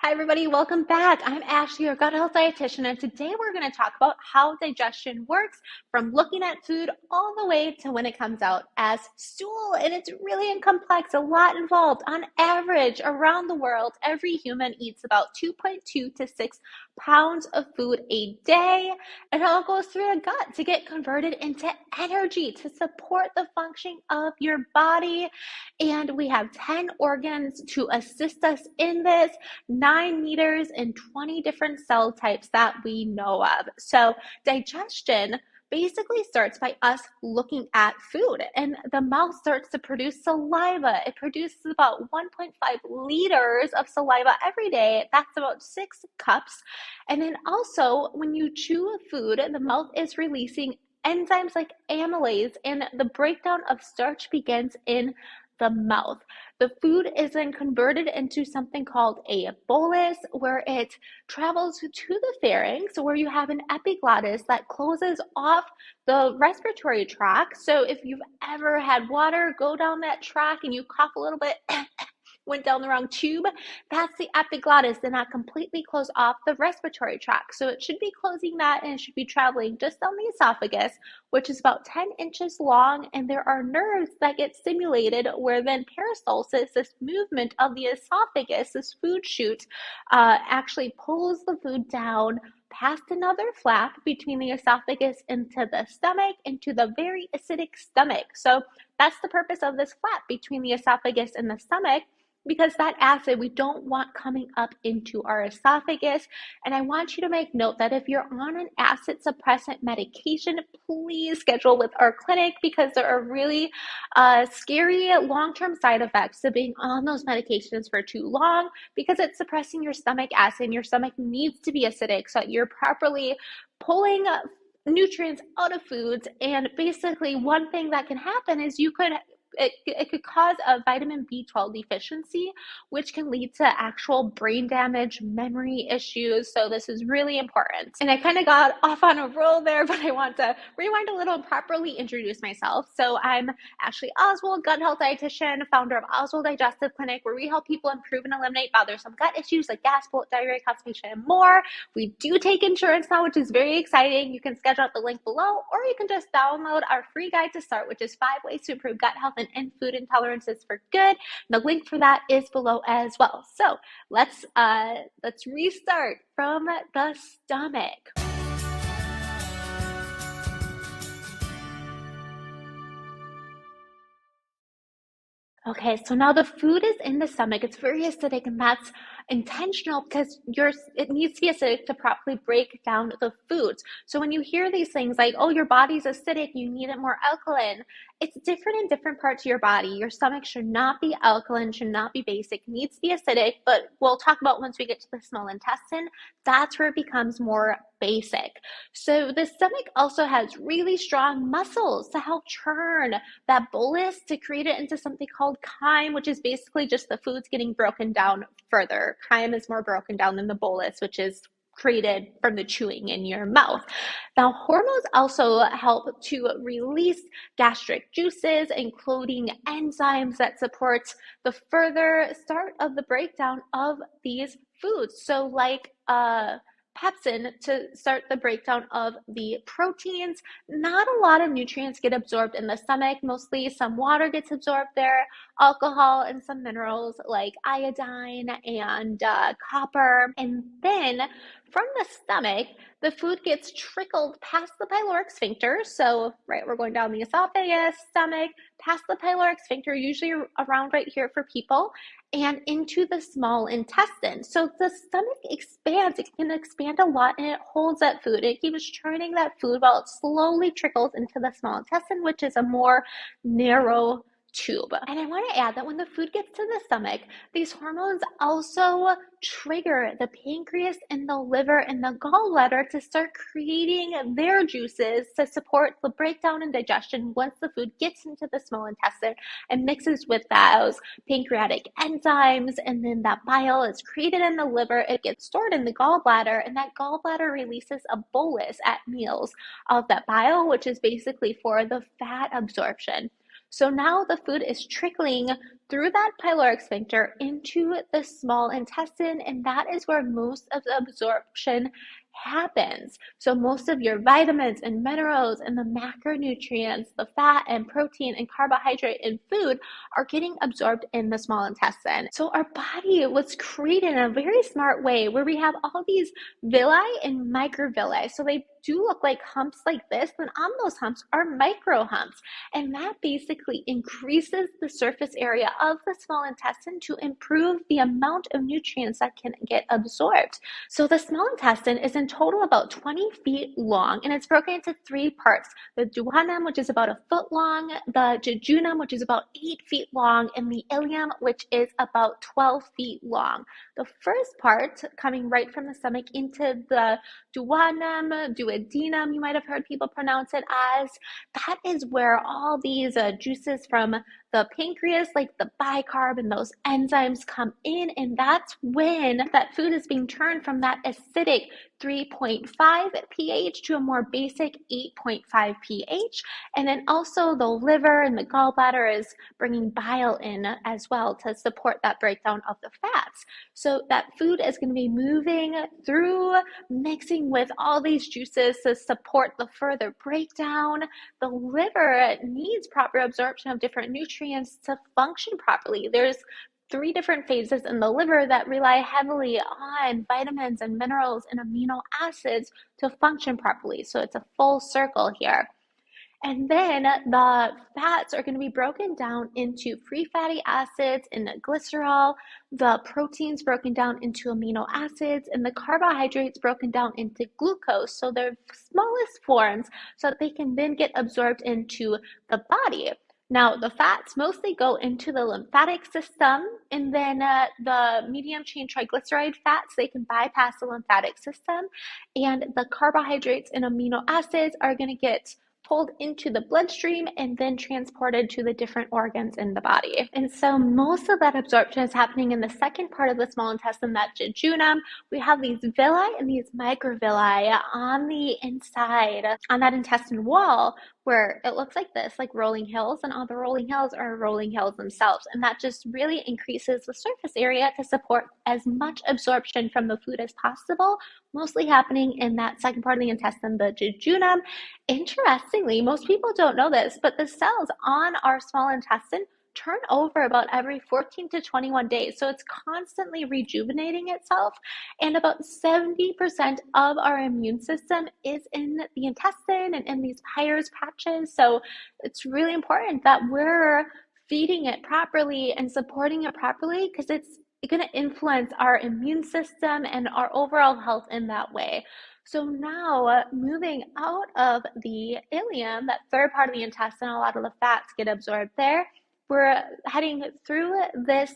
Hi, everybody. Welcome back. I'm Ashley, your gut health dietitian, and today we're going to talk about how digestion works from looking at food all the way to when it comes out as stool. And it's really complex, a lot involved. On average, around the world, every human eats about 2.2 to 6 pounds of food a day. It all goes through the gut to get converted into energy to support the functioning of your body. And we have 10 organs to assist us in this. 9 meters and 20 different cell types that we know of. So digestion basically starts by us looking at food, and the mouth starts to produce saliva. It produces about 1.5 liters of saliva every day. That's about 6 cups. And then also when you chew food, the mouth is releasing enzymes like amylase, and the breakdown of starch begins in the mouth. The food is then converted into something called a bolus, where it travels to the pharynx, where you have an epiglottis that closes off the respiratory tract. So if you've ever had water go down that tract and you cough a little bit, went down the wrong tube, that's the epiglottis, then that completely close off the respiratory tract. So it should be closing that, and it should be traveling just down the esophagus, which is about 10 inches long, and there are nerves that get stimulated where then peristalsis, this movement of the esophagus, this food chute, actually pulls the food down past another flap between the esophagus into the stomach, into the very acidic stomach. So that's the purpose of this flap between the esophagus and the stomach, because that acid we don't want coming up into our esophagus. And I want you to make note that if you're on an acid suppressant medication, please schedule with our clinic, because there are really scary long-term side effects of being on those medications for too long, because it's suppressing your stomach acid, and your stomach needs to be acidic so that you're properly pulling nutrients out of foods. And basically one thing that can happen is it could cause a vitamin B12 deficiency, which can lead to actual brain damage, memory issues. So this is really important. And I kind of got off on a roll there, but I want to rewind a little and properly introduce myself. So I'm Ashley Oswald, gut health dietitian, founder of Oswald Digestive Clinic, where we help people improve and eliminate bothersome gut issues like gas, bloat, diarrhea, constipation, and more. We do take insurance now, which is very exciting. You can schedule out the link below, or you can just download our free guide to start, which is 5 ways to improve gut health and end food intolerances for good. The link for that is below as well. So let's restart from the stomach. Okay, so now the food is in the stomach. It's very acidic, and that's intentional because it needs to be acidic to properly break down the foods. So when you hear these things like, oh, your body's acidic, you need it more alkaline, it's different in different parts of your body. Your stomach should not be alkaline, should not be basic, needs to be acidic, but we'll talk about once we get to the small intestine, that's where it becomes more basic. So the stomach also has really strong muscles to help churn that bolus to create it into something called chyme, which is basically just the foods getting broken down further. Chyme is more broken down than the bolus, which is created from the chewing in your mouth. Now, hormones also help to release gastric juices, including enzymes that support the further start of the breakdown of these foods. So like pepsin to start the breakdown of the proteins. Not a lot of nutrients get absorbed in the stomach. Mostly some water gets absorbed there, alcohol, and some minerals like iodine and copper. And then from the stomach, the food gets trickled past the pyloric sphincter. So, right, we're going down the esophagus, stomach, past the pyloric sphincter, usually around right here for people, and into the small intestine. So the stomach expands. It can expand a lot, and it holds that food. It keeps churning that food while it slowly trickles into the small intestine, which is a more narrow tube. And I want to add that when the food gets to the stomach, these hormones also trigger the pancreas and the liver and the gallbladder to start creating their juices to support the breakdown and digestion once the food gets into the small intestine and mixes with those pancreatic enzymes, and then that bile is created in the liver. It gets stored in the gallbladder, and that gallbladder releases a bolus at meals of that bile, which is basically for the fat absorption. So now the food is trickling through that pyloric sphincter into the small intestine, and that is where most of the absorption happens. So most of your vitamins and minerals and the macronutrients, the fat and protein and carbohydrate in food are getting absorbed in the small intestine. So our body was created in a very smart way where we have all these villi and microvilli. So they do look like humps like this, and on those humps are micro humps. And that basically increases the surface area of the small intestine to improve the amount of nutrients that can get absorbed. So the small intestine is in total about 20 feet long, and it's broken into three parts: the duodenum, which is about a foot long, the jejunum, which is about 8 feet long, and the ileum, which is about 12 feet long. The first part, coming right from the stomach into the duodenum, you might have heard people pronounce it as, that is where all these juices from the pancreas, like the bicarb and those enzymes, come in, and that's when that food is being turned from that acidic 3.5 pH to a more basic 8.5 pH. And then also the liver and the gallbladder is bringing bile in as well to support that breakdown of the fats. So that food is going to be moving through, mixing with all these juices to support the further breakdown. The liver needs proper absorption of different nutrients to function properly. There's 3 different phases in the liver that rely heavily on vitamins and minerals and amino acids to function properly. So it's a full circle here. And then the fats are going to be broken down into free fatty acids and glycerol, the proteins broken down into amino acids, and the carbohydrates broken down into glucose. So they're smallest forms so that they can then get absorbed into the body. Now, the fats mostly go into the lymphatic system, and then the medium chain triglyceride fats, they can bypass the lymphatic system, and the carbohydrates and amino acids are going to get pulled into the bloodstream and then transported to the different organs in the body. And so most of that absorption is happening in the second part of the small intestine, that jejunum. We have these villi and these microvilli on the inside, on that intestine wall, where it looks like this, like rolling hills, and all the rolling hills are rolling hills themselves. And that just really increases the surface area to support as much absorption from the food as possible, mostly happening in that second part of the intestine, the jejunum. Interestingly, most people don't know this, but the cells on our small intestine turn over about every 14 to 21 days. So it's constantly rejuvenating itself. And about 70% of our immune system is in the intestine and in these Peyer's patches. So it's really important that we're feeding it properly and supporting it properly, because it's going to influence our immune system and our overall health in that way. So now moving out of the ileum, that third part of the intestine, a lot of the fats get absorbed there. We're heading through this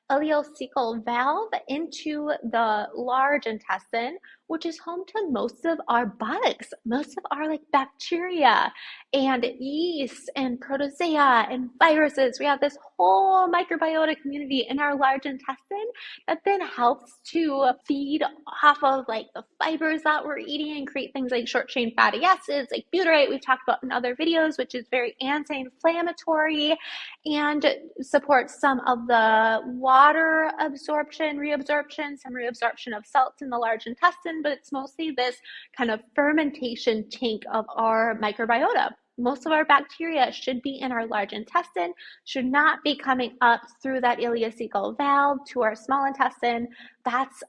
ileocecal valve into the large intestine, which is home to most of our bugs, most of our like bacteria and yeast and protozoa and viruses. We have this whole microbiota community in our large intestine that then helps to feed off of like the fibers that we're eating and create things like short chain fatty acids, like butyrate we've talked about in other videos, which is very anti-inflammatory and supports some of the water absorption, reabsorption, some reabsorption of salts in the large intestine, but it's mostly this kind of fermentation tank of our microbiota. Most of our bacteria should be in our large intestine, should not be coming up through that ileocecal valve to our small intestine. That's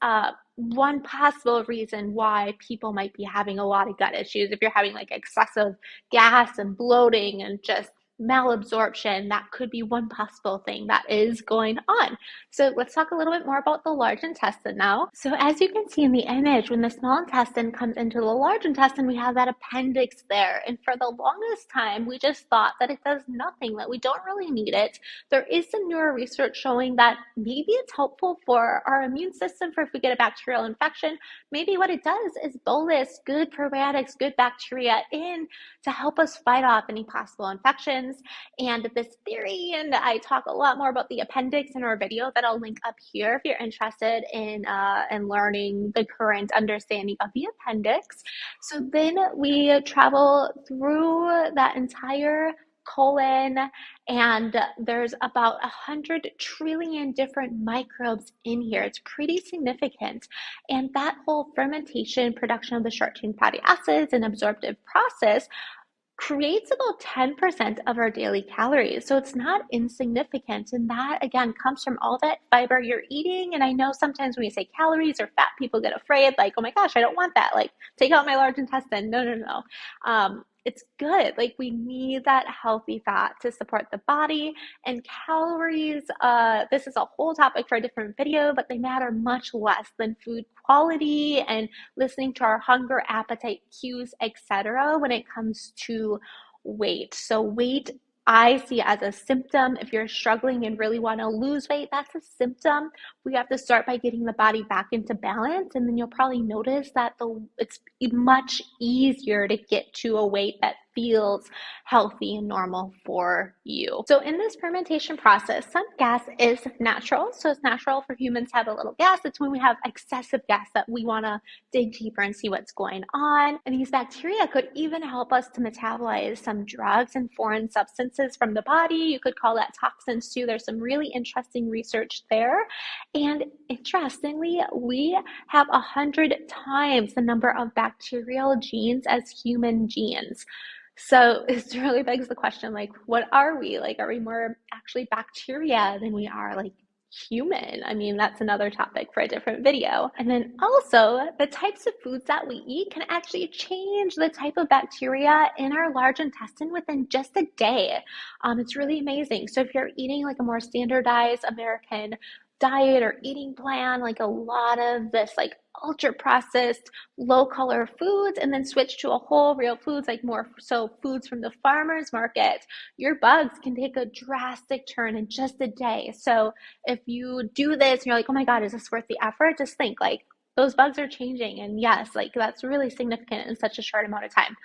one possible reason why people might be having a lot of gut issues. If you're having like excessive gas and bloating and just malabsorption, that could be one possible thing that is going on. So let's talk a little bit more about the large intestine now. So as you can see in the image, when the small intestine comes into the large intestine, we have that appendix there. And for the longest time, we just thought that it does nothing, that we don't really need it. There is some neuro research showing that maybe it's helpful for our immune system for if we get a bacterial infection. Maybe what it does is bolus good probiotics, good bacteria in to help us fight off any possible infections. And this theory, and I talk a lot more about the appendix in our video that I'll link up here if you're interested in learning the current understanding of the appendix. So then we travel through that entire colon, and there's about 100 trillion different microbes in here. It's pretty significant. And that whole fermentation, production of the short-chain fatty acids, and absorptive process creates about 10% of our daily calories. So it's not insignificant. And that, again, comes from all that fiber you're eating. And I know sometimes when we say calories or fat, people get afraid, like, oh my gosh, I don't want that. Like, take out my large intestine. No, no, no. It's good. Like, we need that healthy fat to support the body. And calories, this is a whole topic for a different video, but they matter much less than food quality and listening to our hunger, appetite cues, etc. when it comes to weight. So weight, I see as a symptom. If you're struggling and really want to lose weight, that's a symptom. We have to start by getting the body back into balance, and then you'll probably notice that it's much easier to get to a weight that feels healthy and normal for you. So in this fermentation process, some gas is natural. So it's natural for humans to have a little gas. It's when we have excessive gas that we want to dig deeper and see what's going on. And these bacteria could even help us to metabolize some drugs and foreign substances from the body. You could call that toxins too. There's some really interesting research there. And interestingly, we have 100 times the number of bacterial genes as human genes. So it really begs the question, like, what are we? Like, are we more actually bacteria than we are like human? I mean, that's another topic for a different video. And then also, the types of foods that we eat can actually change the type of bacteria in our large intestine within just a day. It's really amazing. So if you're eating like a more standardized American diet or eating plan, like a lot of this like ultra processed low color foods, and then switch to a whole real foods, like more so foods from the farmers market, your bugs can take a drastic turn in just a day. So if you do this and you're like, oh my God, is this worth the effort? Just think like those bugs are changing. And yes, like that's really significant in such a short amount of time.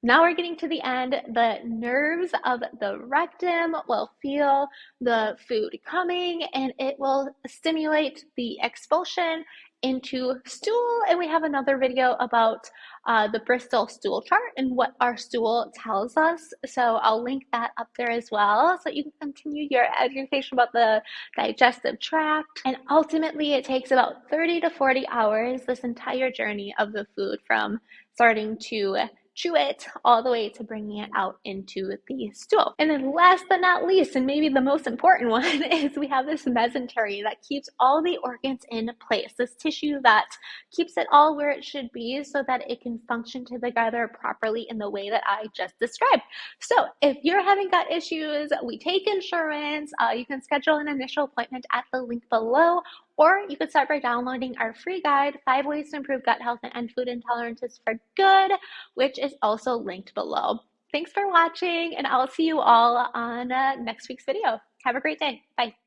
Now we're getting to the end. The nerves of the rectum will feel the food coming, and it will stimulate the expulsion into stool. And we have another video about the Bristol stool chart and what our stool tells us. So I'll link that up there as well, so you can continue your education about the digestive tract. And ultimately, it takes about 30 to 40 hours, this entire journey of the food, from starting to chew it all the way to bringing it out into the stool. And then last but not least, and maybe the most important one, is we have this mesentery that keeps all the organs in place, this tissue that keeps it all where it should be so that it can function together properly in the way that I just described. So if you're having gut issues, we take insurance. You can schedule an initial appointment at the link below, or you could start by downloading our free guide, 5 Ways to Improve Gut Health and End Food Intolerances for Good, which is also linked below. Thanks for watching, and I'll see you all on next week's video. Have a great day. Bye.